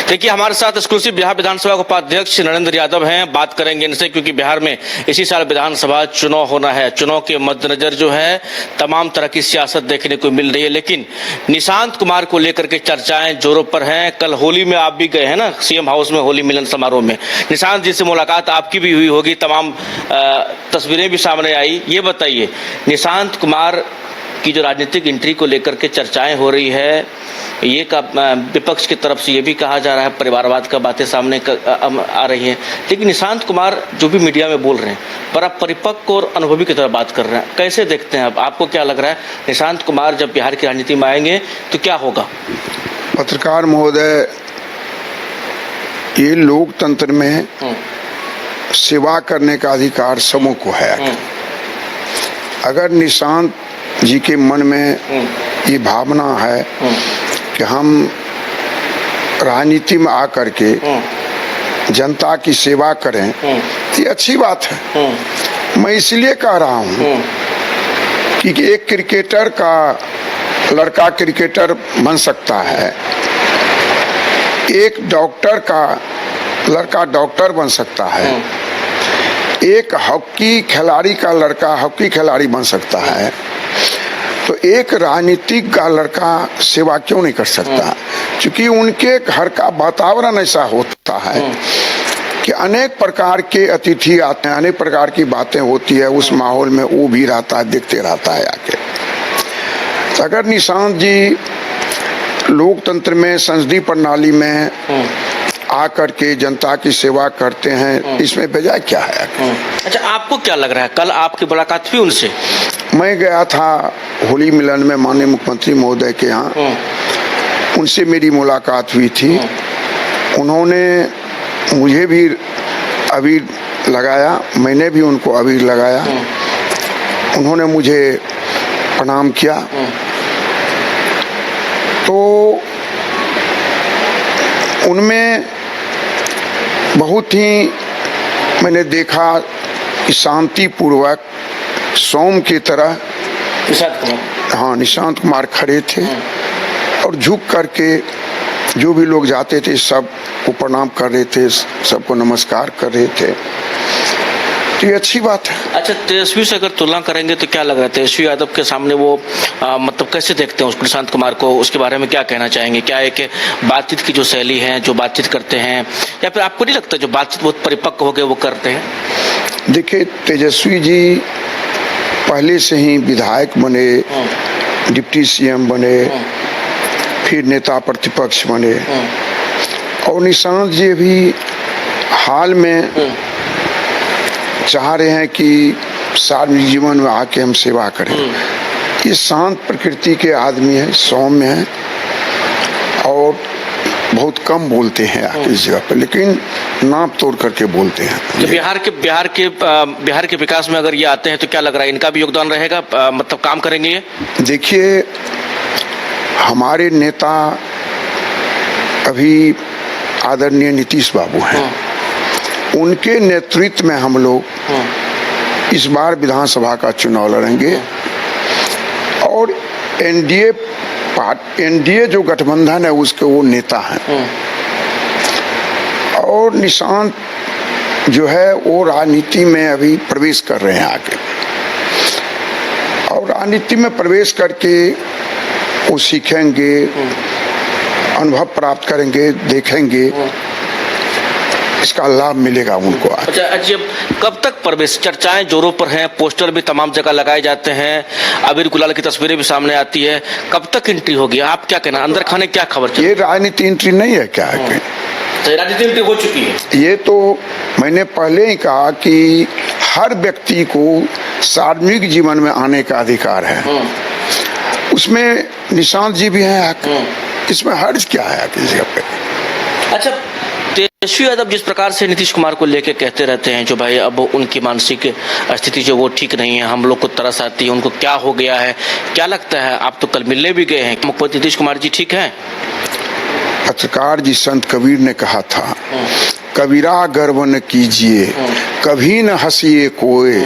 देखिए हमारे साथ एक्सक्लूसिव बिहार विधानसभा के उपाध्यक्ष नरेंद्र यादव हैं। बात करेंगे इनसे क्योंकि बिहार में इसी साल विधानसभा चुनाव होना है। चुनाव के मद्देनजर जो है तमाम तरह की सियासत देखने को मिल रही है, लेकिन निशांत कुमार को लेकर के चर्चाएं जोरों पर हैं। कल होली में आप भी गए हैं ना, सीएम हाउस में होली मिलन समारोह में निशांत जी से मुलाकात आपकी भी हुई होगी, तमाम तस्वीरें भी सामने आई। ये बताइए, निशांत कुमार की जो राजनीतिक एंट्री को लेकर के चर्चाएं हो रही है, ये का विपक्ष की तरफ से ये भी कहा जा रहा है, परिवारवाद का बातें सामने आ रही हैं, लेकिन निशांत कुमार जो भी मीडिया में बोल रहे हैं बड़ा परिपक्व और अनुभवी की तरह बात कर रहे हैं। कैसे देखते हैं अब, आपको क्या लग रहा है निशांत कुमार जब बिहार की राजनीति में आएंगे तो क्या होगा? पत्रकार महोदय, ये लोकतंत्र में सेवा करने का अधिकार सबों को है। अगर निशांत जी के मन में ये भावना है कि हम राजनीति में आकर के जनता की सेवा करें, तो ये अच्छी बात है। मैं इसलिए कह रहा हूँ कि एक क्रिकेटर का लड़का क्रिकेटर बन सकता है, एक डॉक्टर का लड़का डॉक्टर बन सकता है, एक हॉकी खिलाड़ी का लड़का हॉकी खिलाड़ी बन सकता है, तो एक राजनीतिक का लड़का सेवा क्यों नहीं कर सकता? क्योंकि उनके घर का वातावरण ऐसा होता है कि अनेक प्रकार के अतिथि आते हैं, अनेक प्रकार की बातें होती है, उस माहौल में वो भी रहता है, देखते रहता है आके। तो अगर निशांत जी लोकतंत्र में संसदीय प्रणाली में आकर के जनता की सेवा करते हैं, इसमें बेजाय क्या है? अच्छा, आपको क्या लग रहा है, कल आपकी मुलाकात हुई उनसे? मैं गया था होली मिलन में माननीय मुख्यमंत्री महोदय के यहाँ, उनसे मेरी मुलाकात हुई थी। उन्होंने मुझे भी अबीर लगाया, मैंने भी उनको अबीर लगाया। उन्होंने मुझे प्रणाम किया। तो उनमें बहुत ही मैंने देखा कि शांतिपूर्वक सोम की तरह निशांत कुमार खड़े थे और झुक करके जो भी लोग जाते थे सब को प्रणाम कर रहे थे, सबको नमस्कार कर रहे थे। तो ये अच्छी बात है। अच्छा, तेजस्वी से अगर तुलना करेंगे तो क्या लग रहा है तेजस्वी यादव के सामने वो मतलब कैसे देखते हैं उस निशांत कुमार को? उसके बारे में क्या कहना चाहेंगे? क्या है कि बातचीत की जो शैली है, जो बातचीत करते हैं, या फिर आपको नहीं लगता जो बातचीत बहुत परिपक्व हो गए वो करते हैं? देखिए, तेजस्वी जी पहले से ही विधायक बने, डिप्टी सीएम बने, फिर नेता प्रतिपक्ष बने, और निशांत जी भी हाल में चाह रहे हैं कि सार्वजनिक जीवन में आके हम सेवा करें। ये शांत प्रकृति के आदमी है, सौम्य है और बहुत कम बोलते हैं इस जगह पर, लेकिन नाप तोड़ करके बोलते हैं। तो बिहार के विकास में अगर ये आते हैं तो क्या लग रहा है इनका भी योगदान रहेगा, मतलब काम करेंगे ये? देखिए, हमारे नेता अभी आदरणीय नीतीश बाबू हैं, उनके नेतृत्व में हम लोग इस बार विधानसभा का चुनाव लड़ेंगे और एनडीए जो गठबंधन है उसके वो नेता हैं। और निशांत जो है वो राजनीति में अभी प्रवेश कर रहे हैं आगे, और राजनीति में प्रवेश करके वो सीखेंगे, अनुभव प्राप्त करेंगे, देखेंगे, इसका लाभ मिलेगा उनको। अच्छा, अब कब तक प्रवेश? चर्चाएं जोरों पर हैं, पोस्टर भी तमाम जगह लगाए जाते हैं, अबीर गुलाल की तस्वीरें भी सामने आती है, कब तक एंट्री होगी? आप क्या कहना, अंदर खाने क्या खबर चल? ये राजनीति एंट्री नहीं है क्या? राजनीति एंट्री हो चुकी है। ये तो मैंने पहले ही कहा कि हर व्यक्ति को सार्वजनिक जीवन में आने का अधिकार है, उसमें निशांत जी भी हैं, इसमें हर्ज क्या है किसी जगह पे? अच्छा, तेजस्वी यादव जिस प्रकार से नीतीश कुमार को लेके कहते रहते हैं जो भाई अब उनकी मानसिक स्थिति जो वो ठीक नहीं है, हम लोग को तरस आती है, उनको क्या हो गया है, क्या लगता है? आप तो कल मिलने भी गए हैं, मुख्यमंत्री नीतीश कुमार जी ठीक हैं? पत्रकार जी संत कबीर ने कहा था, कबीरा गर्व न कीजिए, कभी न हंसिए कोई,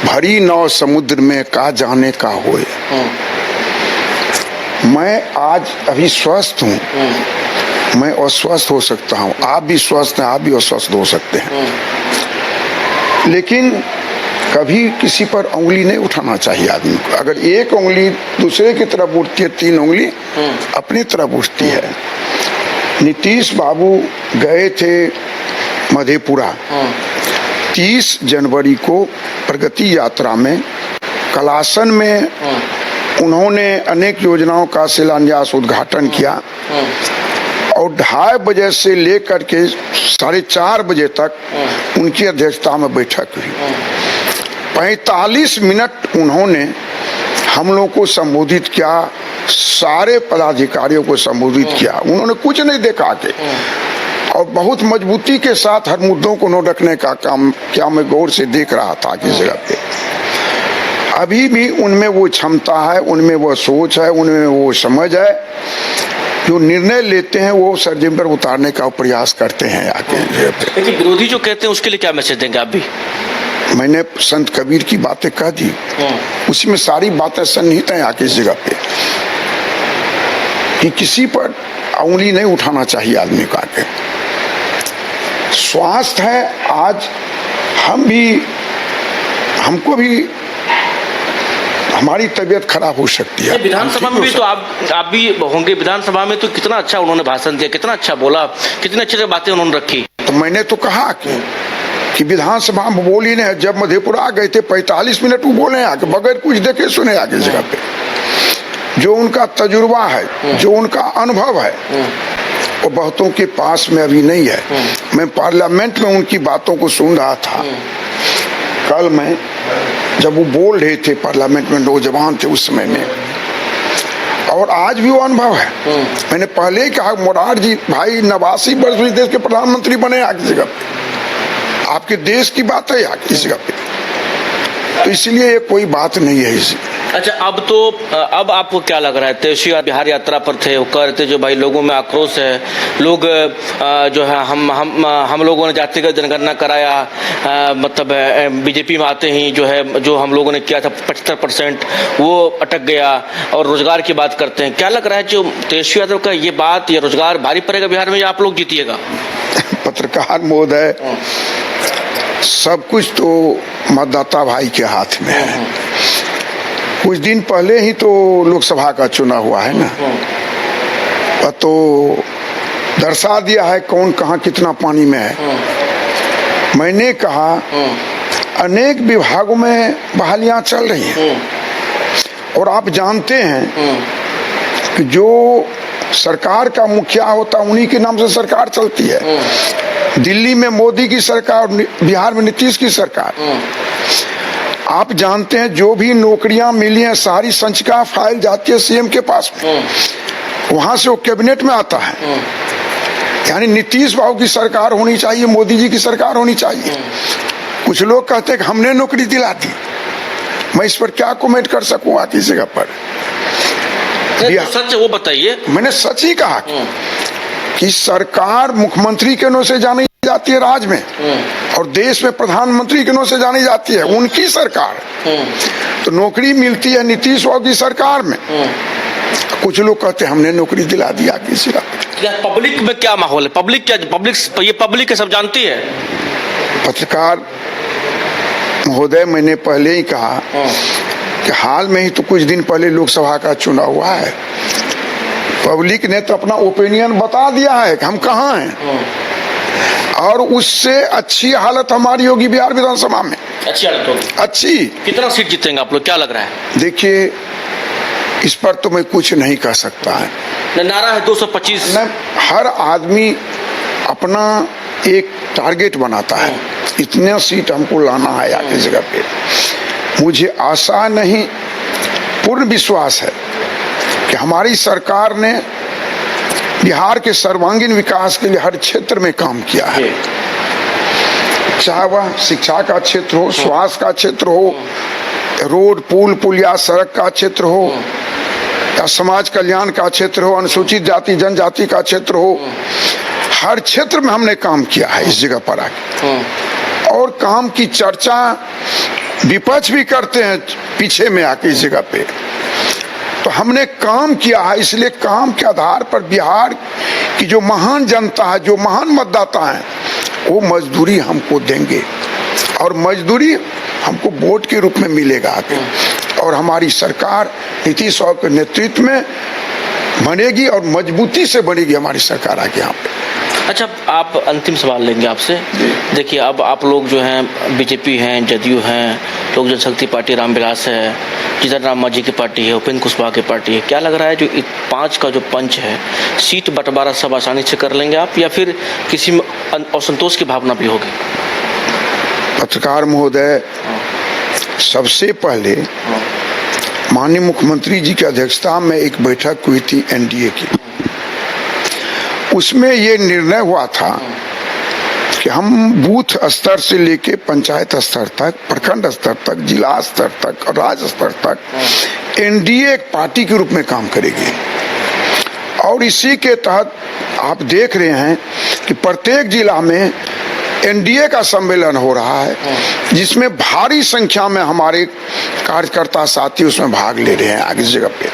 भरी नौ समुद्र में का जाने का होए। मैं आज अभी स्वस्थ हूँ, मैं अस्वस्थ हो सकता हूँ, आप भी स्वस्थ हैं, आप भी अस्वस्थ हो सकते हैं, लेकिन कभी किसी पर उंगली नहीं उठाना चाहिए आदमी को। अगर एक उंगली दूसरे की तरफ उठती है, 3 उंगली अपनी तरफ उठती है। नीतीश बाबू गए थे मधेपुरा 30 जनवरी को प्रगति यात्रा में, कलासन में उन्होंने अनेक योजनाओं का शिलान्यास उद्घाटन किया और 2:30 बजे से लेकर के 4:30 बजे तक उनकी अध्यक्षता में बैठक हुई। 45 मिनट उन्होंने हम लोग को संबोधित किया, सारे पदाधिकारियों को संबोधित किया। उन्होंने कुछ नहीं देखा के और बहुत मजबूती के साथ हर मुद्दों को नोट रखने का काम क्या मैं गौर से देख रहा था किस जगह पे। अभी भी उनमें वो क्षमता है, उनमें वो सोच है, उनमें वो समझ है, जो निर्णय लेते हैं वो सरजमीन पर उतारने का प्रयास करते हैं आके। लेकिन विरोधी जो कहते हैं उसके लिए क्या मैसेज देंगे आप भी? मैंने संत कबीर की बातें कह दी, उसी में सारी बातें सन्निहित हैं आके इस जगह पे कि किसी पर उंगली नहीं उठाना चाहिए आदमी का आके। स्वास्थ्य है, आज हमको भी हमारी तबीयत खराब हो सकती है। विधानसभा में भी तो आप भी होंगे, विधानसभा में तो कितना अच्छा उन्होंने भाषण दिया, कितना अच्छा बोला, कितनी अच्छी बातें उन्होंने रखी। तो मैंने तो कहा कि विधानसभा में बोली नहीं, जब मधेपुरा गए थे 45 मिनट वो बोले आके, बगैर कुछ देखे सुने आगे जगह पे। जो उनका तजुर्बा है, जो उनका अनुभव है, वो बहुतों के पास में अभी नहीं है। मैं पार्लियामेंट में उनकी बातों को सुन रहा था कल मैं, जब वो बोल रहे थे पार्लियामेंट में, नौजवान थे उस समय में, और आज भी वो अनुभव है। मैंने पहले ही कहा मोरारजी भाई 89 वर्ष में देश के प्रधानमंत्री बने आगे जगह पे, आपके देश की बात है आगे इस जगह पे, तो इसलिए ये कोई बात नहीं है इसी। अच्छा, अब आपको क्या लग रहा है? तेजस्वी बिहार यात्रा पर थे, वो कह रहे थे जो भाई लोगों में आक्रोश है, लोग जो है हम लोगों ने जातिगत जनगणना कराया, मतलब बीजेपी में आते ही जो हम लोगों ने किया था 75% वो अटक गया, और रोजगार की बात करते हैं। क्या लग रहा है जो तेजस्वी यादव का ये बात, ये रोजगार भारी पड़ेगा बिहार में या आप लोग जीतिएगा? पत्रकार महोदय, सब कुछ तो मतदाता भाई के हाथ में है। कुछ दिन पहले ही तो लोकसभा का चुनाव हुआ है ना, तो दर्शा दिया है कौन कहाँ कितना पानी में है। मैंने कहा अनेक विभागों में बहालियां चल रही हैं, और आप जानते हैं कि जो सरकार का मुखिया होता है उन्हीं के नाम से सरकार चलती है। दिल्ली में मोदी की सरकार, बिहार में नीतीश की सरकार। आप जानते हैं जो भी नौकरियां मिली हैं सारी संचिका फाइल जाती है सीएम के पास में, वहां से वो कैबिनेट में आता है। यानी नीतीश बाबू की सरकार होनी चाहिए, मोदी जी की सरकार होनी चाहिए। कुछ लोग कहते हैं कि हमने नौकरी दिला दी, मैं इस पर क्या कमेंट कर सकूंगा किसी जगह पर? सच वो बताइए। मैंने सच ही कहा कि सरकार मुख्यमंत्री के नाम से जानी जाती है राज्य में, और देश में प्रधानमंत्री के नाम से जानी जाती है उनकी सरकार। तो नौकरी मिलती है नीतीश बाबू की सरकार में। कुछ लोग कहते हैं हमने नौकरी दिला दिया किसी का। पब्लिक में क्या माहौल है? पब्लिक सब जानती है। पत्रकार महोदय, मैंने पहले ही कहा कि हाल में ही तो कुछ दिन पहले लोकसभा का चुनाव हुआ है। पब्लिक ने तो अपना ओपिनियन बता दिया है कि हम कहाँ हैं, और उससे अच्छी हालत हमारी होगी बिहार विधानसभा में। अच्छी हालत होगी। अच्छी। कितना सीट जीतेंगे आप लोग, क्या लग रहा है? देखिए, इस पर तो मैं कुछ नहीं कह सकता है। नारा है 225। हर आदमी अपना एक टारगेट बनाता है, इतने सीट हमको लाना है आगे जगह पे। मुझे आशा नहीं, पूर्ण विश्वास है कि हमारी सरकार ने बिहार के सर्वांगीण विकास के लिए हर क्षेत्र में काम किया है, चाहे वह शिक्षा का क्षेत्र हो, स्वास्थ्य का क्षेत्र हो, रोड पुल पुलिया सड़क का क्षेत्र हो, या समाज कल्याण का क्षेत्र हो, अनुसूचित जाति जनजाति का क्षेत्र हो। हर क्षेत्र में हमने काम किया है इस जगह पर आके, और काम की चर्चा विपक्ष भी करते हैं पीछे में आके इस जगह पे। तो हमने काम किया है, इसलिए काम के आधार पर बिहार की जो महान जनता है, जो महान मतदाता है, वो मजदूरी हमको देंगे और मजदूरी हमको वोट के रूप में मिलेगा आगे। और हमारी सरकार नीतीश कुमार के नेतृत्व में बनेगी और मजबूती से बनेगी हमारी सरकार आगे यहाँ पे। अच्छा, आप अंतिम सवाल लेंगे आपसे। देखिए, अब आप लोग जो हैं बीजेपी हैं, जदयू हैं, लोक जनशक्ति पार्टी रामविलास है, जिधर राम मांझी की पार्टी है, उपेंद्र कुशवाहा की पार्टी है, क्या लग रहा है जो 5 का जो पंच है, सीट बंटवारा सब आसानी से कर लेंगे आप, या फिर किसी में असंतोष की भावना भी होगी? पत्रकार महोदय, सबसे पहले माननीय मुख्यमंत्री जी की अध्यक्षता में एक बैठक हुई थी एनडीए की। उसमें ये निर्णय हुआ था कि हम बूथ स्तर से लेके पंचायत स्तर तक, प्रखंड स्तर तक, जिला स्तर तक और राज्य स्तर तक एनडीए एक पार्टी के रूप में काम करेगी। और इसी के तहत आप देख रहे हैं कि प्रत्येक जिला में एनडीए का सम्मेलन हो रहा है, जिसमें भारी संख्या में हमारे कार्यकर्ता साथी उसमें भाग ले रहे हैं आगे जगह पे।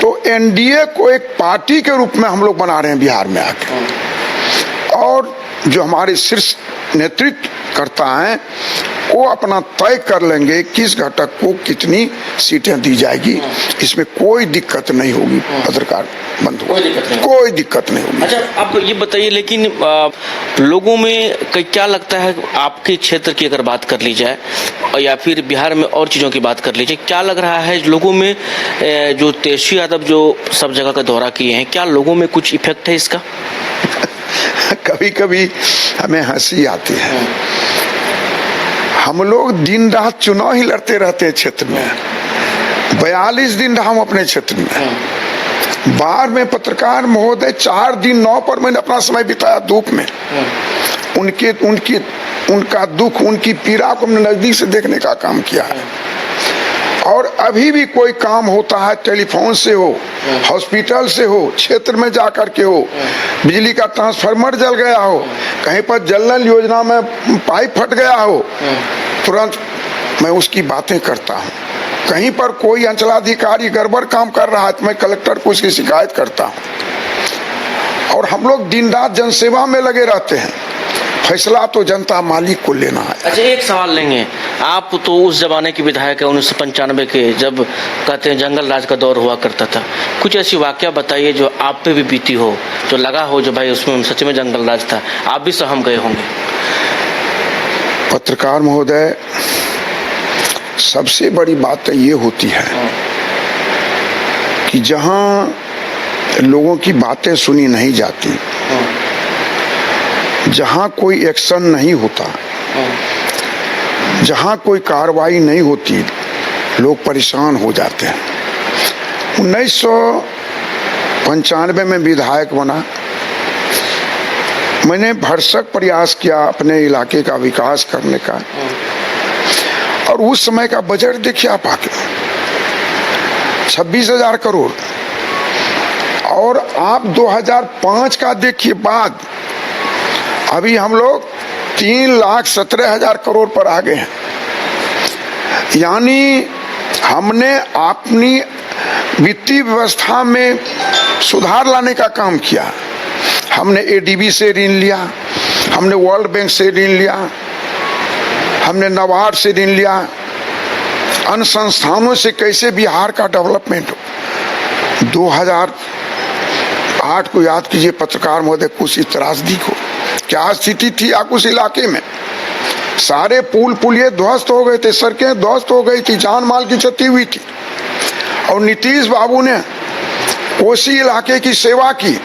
तो एनडीए को एक पार्टी के रूप में हम लोग बना रहे हैं बिहार में आके, और जो हमारे शीर्ष नेतृत्व करता है वो अपना तय कर लेंगे किस घटक को कितनी सीटें दी जाएगी। इसमें कोई दिक्कत नहीं होगी पत्रकार बंधु, कोई दिक्कत नहीं होगी। अच्छा, आप ये बताइए, लेकिन लोगों में क्या लगता है, आपके क्षेत्र की अगर बात कर ली जाए या फिर बिहार में और चीज़ों की बात कर लीजिए, क्या लग रहा है लोगों में, जो तेजस्वी यादव जो सब जगह का दौरा किए हैं, क्या लोगों में कुछ इफेक्ट है इसका? कभी कभी हमें हंसी आती है। हम लोग दिन रात चुनाव ही लड़ते रहते हैं क्षेत्र में। 42 दिन रहा हम अपने क्षेत्र में। बाहर में पत्रकार महोदय 4 दिन 9 पर मैंने अपना समय बिताया धूप में। उनका दुख, उनकी पीड़ा को हमने नजदीक से देखने का काम किया है। और अभी भी कोई काम होता है, टेलीफोन से हो, हॉस्पिटल से हो, क्षेत्र में जाकर के हो, बिजली का ट्रांसफार्मर जल गया हो, कहीं पर जल नल योजना में पाइप फट गया हो, तुरंत मैं उसकी बातें करता हूँ। कहीं पर कोई अंचलाधिकारी गड़बड़ काम कर रहा है तो मैं कलेक्टर को उसकी शिकायत करता हूँ। और हम लोग दिन रात जनसेवा में लगे रहते हैं। फैसला तो जनता मालिक को लेना है। अच्छा, एक सवाल लेंगे, आप तो उस जमाने के विधायक है 1995 के, जब कहते हैं जंगल राज का दौर हुआ करता था। कुछ ऐसी वाकया बताइए जो आप पे भी बीती हो, जो लगा हो जो भाई उसमें सच में जंगल राज था, आप भी सहम गए होंगे। पत्रकार महोदय, सबसे बड़ी बात ये होती है कि जहां लोगों की बातें सुनी नहीं जाती, जहां कोई एक्शन नहीं होता, जहां कोई कार्रवाई नहीं होती, लोग परेशान हो जाते हैं। 1995 में विधायक बना, मैंने भरसक प्रयास किया अपने इलाके का विकास करने का। और उस समय का बजट देखिए आप आके 26,000 करोड़, और आप 2005 का देखिए बाद, अभी हम लोग 3,17,000 करोड़ पर आ गए हैं। यानी हमने अपनी वित्तीय व्यवस्था में सुधार लाने का काम किया। हमने एडीबी से ऋण लिया, हमने वर्ल्ड बैंक से ऋण लिया, हमने नबार्ड से ऋण लिया। अन्य संस्थानों से कैसे बिहार का डेवलपमेंट हो। 2008 को याद कीजिए पत्रकार महोदय, कुछ त्रासदी को क्या स्थिति थी आप उस इलाके में। सारे पुल पुलिये ध्वस्त हो गए थे, सड़कें ध्वस्त हो गई थी, जान माल की क्षति हुई थी। और नीतीश बाबू ने उसी इलाके की सेवा की।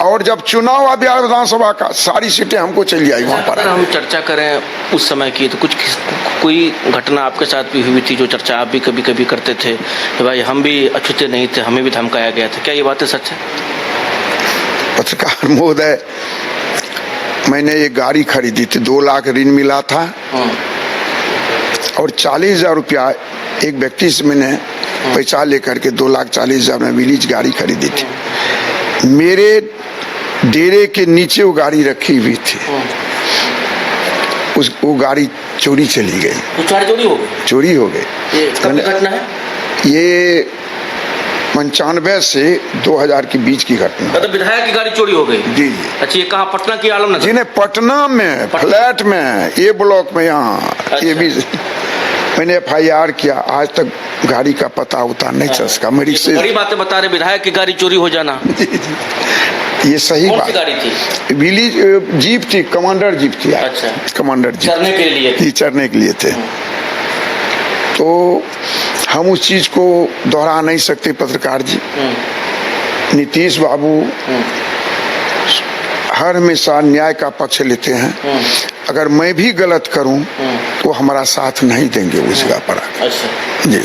और जब चुनाव आ बिहार विधानसभा का, सारी सीटें हमको चली आई वहाँ पर। अगर हम चर्चा करें उस समय की, तो कोई घटना आपके साथ भी हुई थी जो चर्चा आप भी कभी कभी करते थे कि भाई हम भी अछूते नहीं थे, हमें भी धमकाया गया था, क्या ये बातें सच है? पत्रकार महोदय, मैंने एक गाड़ी खरीदी थी, 2 लाख ऋण मिला था और 40,000 रुपया एक व्यक्ति से मैंने पैसा लेकर के 2,40,000 में विलीज गाड़ी खरीदी थी। मेरे डेरे के नीचे वो गाड़ी रखी हुई थी, वो गाड़ी चोरी चली गई। चोरी हो गई? चोरी हो गई। ये कब की घटना है? ये 95 से 2000 के बीच की घटना। मतलब विधायक की गाड़ी चोरी हो गई? जी जी। अच्छा, ये कहाँ, पटना की आलम नगर? जी नहीं, पटना में फ्लैट में, ये ब्लॉक में, यहाँ ये भी मैंने FIR किया। आज तक गाड़ी का पता उता नहीं चल सका। मेरी से बड़ी बातें बता रहे, विधायक की गाड़ी चोरी हो जाना। ये सही कौन बात। सी गाड़ी थी? विलीज जीप थी, कमांडर जीप थी। अच्छा, कमांडर जीप चरने के लिए? जी, चरने के लिए थे। तो हम उस चीज को दोहरा नहीं सकते पत्रकार जी। नीतीश बाबू हर हमेशा न्याय का पक्ष लेते हैं। अगर मैं भी गलत करूं तो हमारा साथ नहीं देंगे उस जगह पर। अच्छा जी।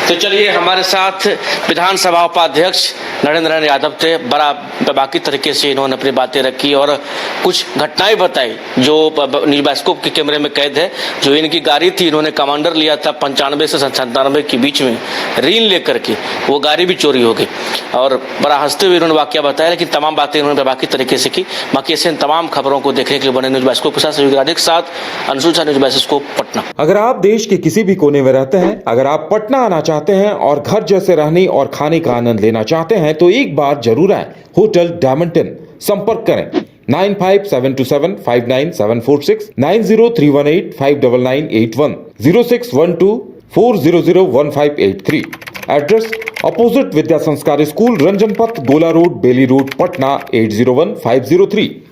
तो चलिए, हमारे साथ विधानसभा उपाध्यक्ष नरेंद्र यादव थे। बड़ा बाकी तरीके से इन्होंने अपनी बातें रखी और कुछ घटनाएं बताई जो न्यूज बाइस्कोप के कैमरे में कैद है। जो इनकी गाड़ी थी, इन्होंने कमांडर लिया था 95 से 97 के बीच में ऋण लेकर के, वो गाड़ी भी चोरी हो गई। और बड़ा हंसते हुए इन्होंने वाकया बताया, लेकिन तमाम बातें इन्होंने बाकी तरीके से की। बाकी ऐसे तमाम खबरों को देखने के लिए बने न्यूज बाइस्कोप के साथ सहयोगी राधे के साथ अंशुल झा, न्यूज बाइस्कोप पटना। अगर आप देश के किसी भी कोने में रहते हैं, अगर आप पटना आना चाहते हैं और घर जैसे रहने और खाने का आनंद लेना चाहते हैं तो एक बार जरूर आए होटल डायमंड इन। संपर्क करें 9572759746, 9031859981, 0612400153। एड्रेस अपोजिट विद्या संस्कार स्कूल, रंजन पथ, गोला रोड, बेली रोड, पटना 801503।